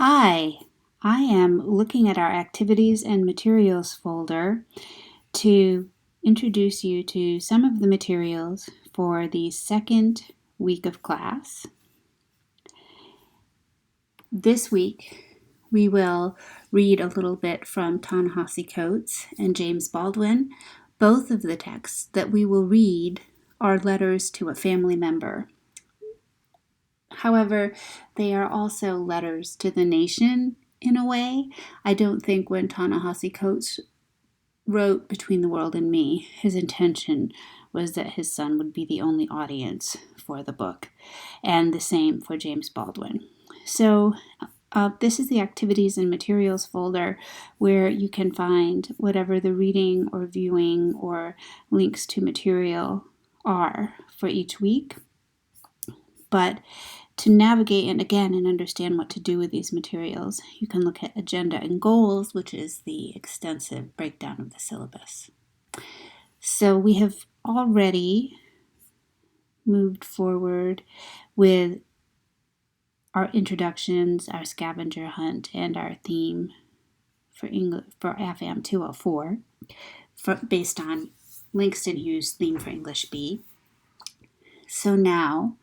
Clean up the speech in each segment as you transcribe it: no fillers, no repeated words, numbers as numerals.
Hi, I am looking at our activities and materials folder to introduce you to some of the materials for the second week of class. This week, we will read a little bit from Ta-Nehisi Coates and James Baldwin. Both of the texts that we will read are letters to a family member. However, they are also letters to the nation in a way. I don't think when Ta-Nehisi Coates wrote Between the World and Me, his intention was that his son would be the only audience for the book, and the same for James Baldwin. So this is the activities and materials folder where you can find whatever the reading or viewing or links to material are for each week. But to navigate and understand what to do with these materials, you can look at Agenda and Goals, which is the extensive breakdown of the syllabus. So we have already moved forward with our introductions, our scavenger hunt, and our theme for AFAM 204, based on Langston Hughes' theme for English B. So now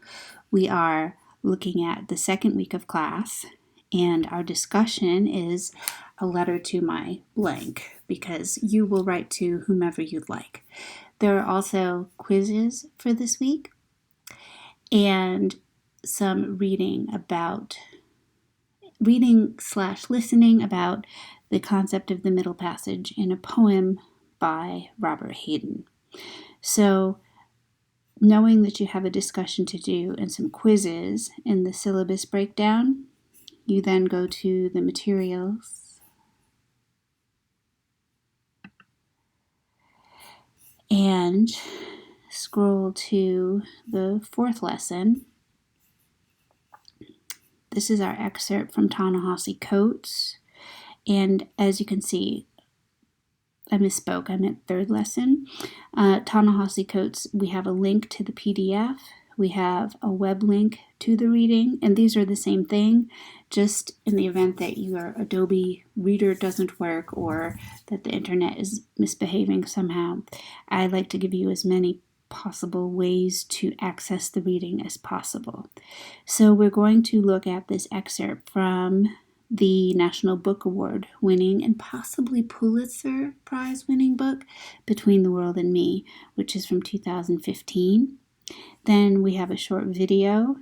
we are looking at the second week of class, and our discussion is a letter to my blank, because you will write to whomever you'd like. There are also quizzes for this week and some reading/listening about the concept of the middle passage in a poem by Robert Hayden. So knowing that you have a discussion to do and some quizzes in the syllabus breakdown, you then go to the materials and scroll to the fourth lesson. This is our excerpt from Ta-Nehisi Coates, and as you can see, I misspoke, I meant third lesson. Ta-Nehisi Coates, we have a link to the PDF, we have a web link to the reading, and these are the same thing, just in the event that your Adobe Reader doesn't work or that the internet is misbehaving somehow. I like to give you as many possible ways to access the reading as possible. So we're going to look at this excerpt from the National Book Award winning and possibly Pulitzer Prize winning book, Between the World and Me, which is from 2015. Then we have a short video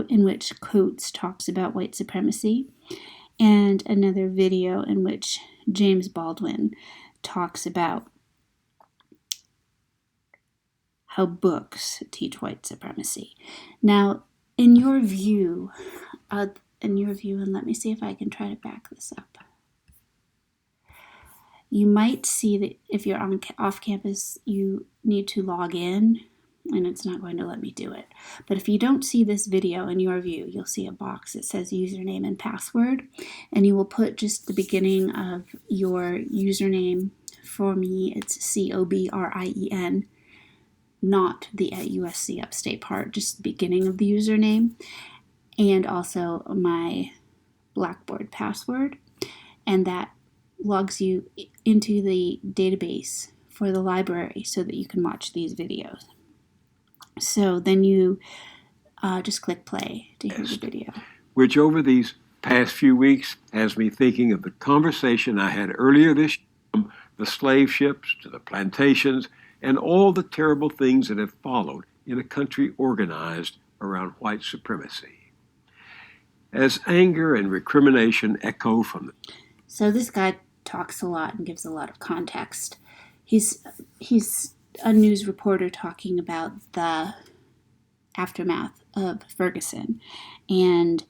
in which Coates talks about white supremacy, and another video in which James Baldwin talks about how books teach white supremacy. Now, in your view, and let me see if I can try to back this up. You might see that if you're off campus, you need to log in, and it's not going to let me do it. But if you don't see this video in your view, you'll see a box that says username and password, and you will put just the beginning of your username. For me, it's COBRIEN, not the at USC Upstate part, just the beginning of the username, and also my Blackboard password, and that logs you into the database for the library so that you can watch these videos. So then you just click play to hear the video. Which over these past few weeks has me thinking of the conversation I had earlier this year, from the slave ships to the plantations and all the terrible things that have followed in a country organized around white supremacy. As anger and recrimination echo from the... So this guy talks a lot and gives a lot of context. He's a news reporter talking about the aftermath of Ferguson. And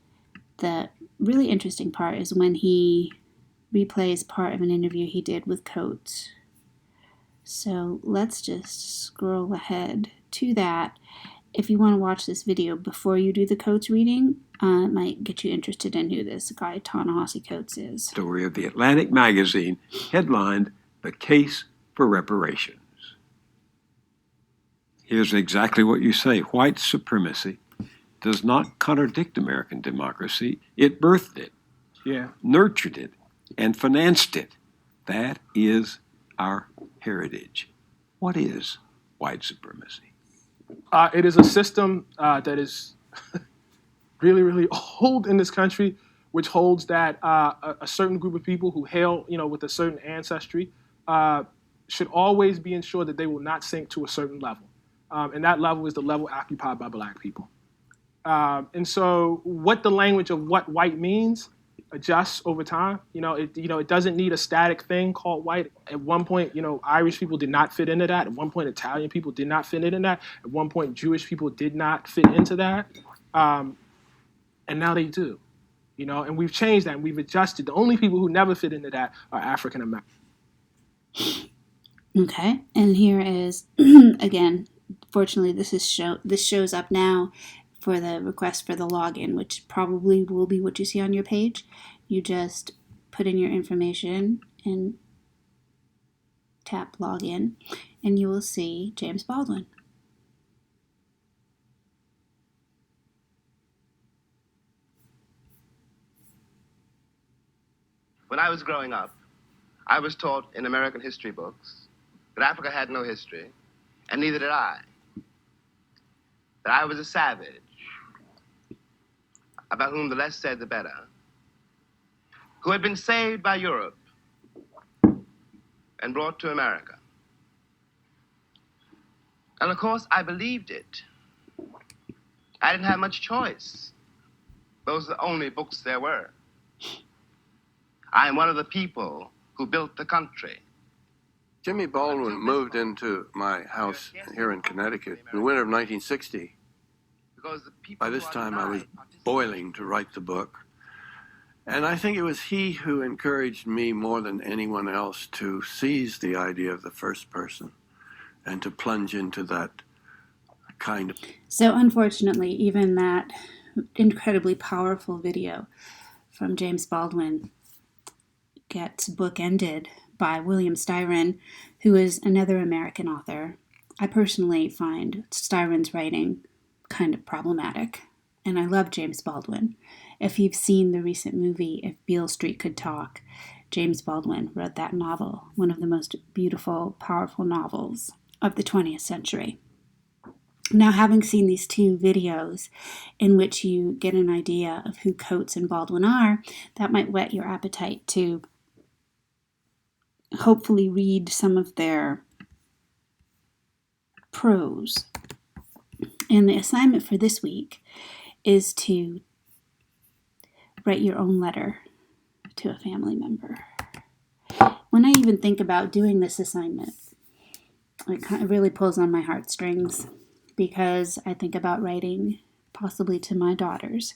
the really interesting part is when he replays part of an interview he did with Coates. So let's just scroll ahead to that. If you want to watch this video before you do the Coates reading, it might get you interested in who this guy Ta-Nehisi Coates is. Story of the Atlantic magazine headlined "The Case for Reparations." Here's exactly what you say. White supremacy does not contradict American democracy. It birthed it. nurtured it, and financed it. That is our heritage. What is white supremacy? It is a system that is really, really old in this country, which holds that a certain group of people who hail, with a certain ancestry, should always be ensured that they will not sink to a certain level, and that level is the level occupied by Black people. And so, what the language of what white means adjusts over time. It doesn't need a static thing called white. At one point, Irish people did not fit into that. At one point, Italian people did not fit into that. At one point, Jewish people did not fit into that. And now they do, and we've changed that and we've adjusted. The only people who never fit into that are African Americans. Okay, and here is, again, fortunately this shows up now for the request for the login, which probably will be what you see on your page. You just put in your information and tap login, and you will see James Baldwin. When I was growing up, I was taught in American history books that Africa had no history, and neither did I. That I was a savage, about whom the less said the better, who had been saved by Europe and brought to America. And of course, I believed it. I didn't have much choice. Those are the only books there were. I am one of the people who built the country. Jimmy Baldwin moved into my house here in Connecticut in the winter of 1960. By this time, I was boiling to write the book. And I think it was he who encouraged me more than anyone else to seize the idea of the first person and to plunge into that kind of... So unfortunately, even that incredibly powerful video from James Baldwin gets bookended by William Styron, who is another American author. I personally find Styron's writing kind of problematic, and I love James Baldwin. If you've seen the recent movie If Beale Street Could Talk, James Baldwin wrote that novel, one of the most beautiful, powerful novels of the 20th century. Now, having seen these two videos in which you get an idea of who Coates and Baldwin are, that might whet your appetite to hopefully read some of their prose. And the assignment for this week is to write your own letter to a family member. When I even think about doing this assignment, it really pulls on my heartstrings, because I think about writing possibly to my daughters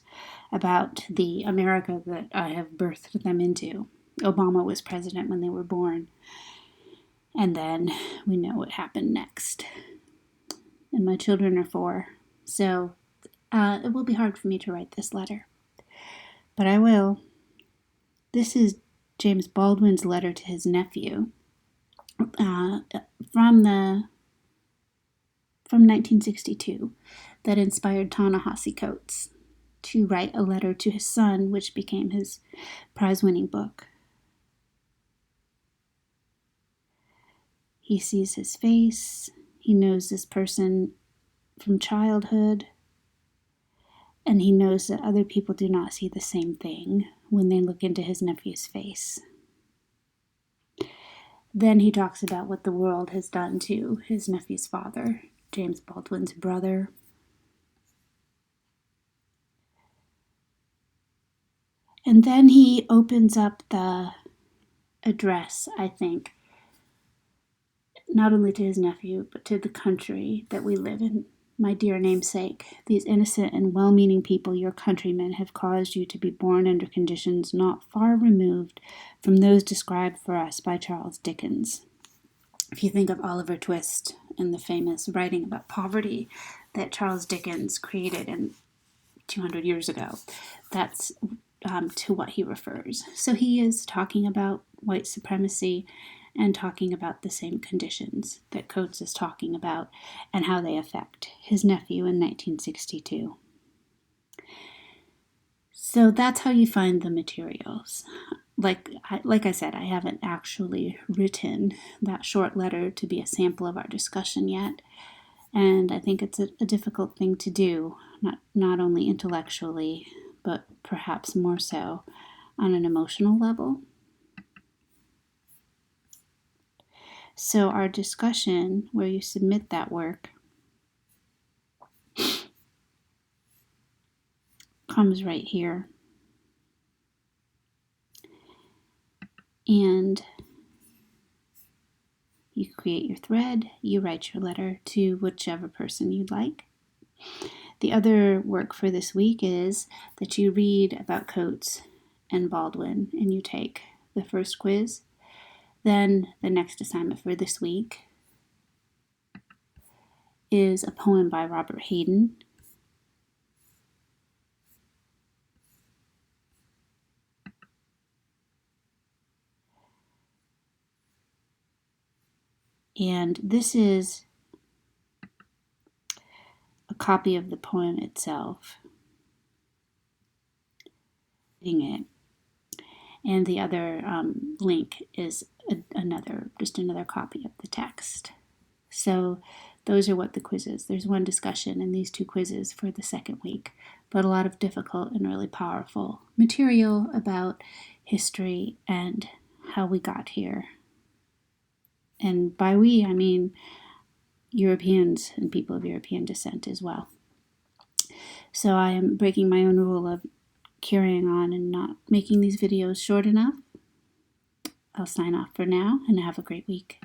about the America that I have birthed them into. Obama was president when they were born, and then we know what happened next. And my children are 4, so it will be hard for me to write this letter. But I will. This is James Baldwin's letter to his nephew from 1962 that inspired Ta-Nehisi Coates to write a letter to his son, which became his prize-winning book. He sees his face. He knows this person from childhood. And he knows that other people do not see the same thing when they look into his nephew's face. Then he talks about what the world has done to his nephew's father, James Baldwin's brother. And then he opens up the address, I think, not only to his nephew, but to the country that we live in. My dear namesake, these innocent and well-meaning people, your countrymen, have caused you to be born under conditions not far removed from those described for us by Charles Dickens. If you think of Oliver Twist and the famous writing about poverty that Charles Dickens created 200 years ago, that's to what he refers. So he is talking about white supremacy and talking about the same conditions that Coates is talking about and how they affect his nephew in 1962. So that's how you find the materials. Like I said, I haven't actually written that short letter to be a sample of our discussion yet. And I think it's a difficult thing to do, not only intellectually, but perhaps more so on an emotional level. So our discussion, where you submit that work, comes right here. And you create your thread, you write your letter to whichever person you'd like. The other work for this week is that you read about Coates and Baldwin, and you take the first quiz. Then the next assignment for this week is a poem by Robert Hayden. And this is a copy of the poem itself. Reading it. And the other link is another copy of the text. So those are what the quizzes. There's one discussion and these 2 quizzes for the second week, but a lot of difficult and really powerful material about history and how we got here. And by we, I mean Europeans and people of European descent as well. So I am breaking my own rule of carrying on and not making these videos short enough. I'll sign off for now and have a great week.